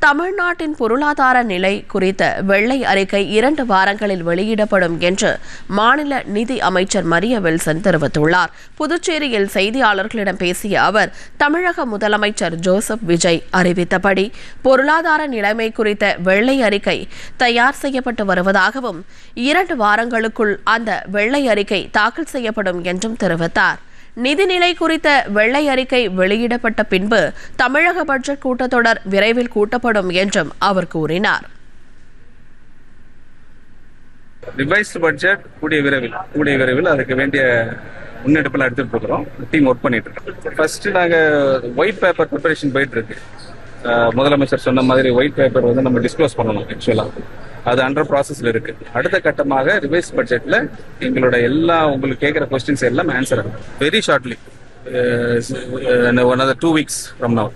தமிழ்நாட்டின் பொருளாதார நிலை குறித்த வெள்ளை அறிக்கை 2 வாரங்களில் வெளியிடப்படும் என்று மாநில நிதி அமைச்சர் மரிய வில்சன் தெரிவித்துள்ளார். புதுச்சேரியில் செய்தியாளர்களிடம் பேசிய அவர், தமிழக முதலமைச்சர் ஜோசப் விஜய் அறிவித்தபடி பொருளாதார நிலைமை குறித்த வெள்ளை அறிக்கை தயார் செய்யப்பட்டு வருவதாகவும் 2 வாரங்களுக்குள் அந்த வெள்ளை அறிக்கை தாக்கல் செய்யப்படும் என்றும் தெரிவித்தார். நிதிநிலை குறித்த வெள்ளை அறிக்கை வெளியிடப்பட்ட பின்பு தமிழக பட்ஜெட் கூட்டத்தொடர் விரைவில் கூட்டப்படும் என்றும் அவர் கூறினார். ரிவைஸ்டு பட்ஜெட் கூடிய விரைவில் அதுக்கு வேண்டிய முன்னெடுப்பெல்லாம் எடுத்துட்டு இருக்கிறோம். டீம் ஒர்க் பண்ணிட்டு இருக்கோம். ஃபர்ஸ்ட் நாங்க ஒயிட் பேப்பர் ப்ரிப்பரேஷன் போயிட்டு இருக்கு. முதலமைச்சர் சொன்ன மாதிரி ஒயிட் பேப்பர் வந்து நம்ம டிஸ்க்ளோஸ் பண்ணணும். ஆக்சுவலா அது அண்டர் ப்ராசஸ்ல இருக்கு. அடுத்த கட்டமாக ரிவைஸ் பட்ஜெட்ல எங்களோட எல்லா உங்களுக்கு கேட்கிற கொஸ்டின்ஸ் எல்லாம் ஆன்சர் ஆகும். Very shortly, another 2 weeks from now.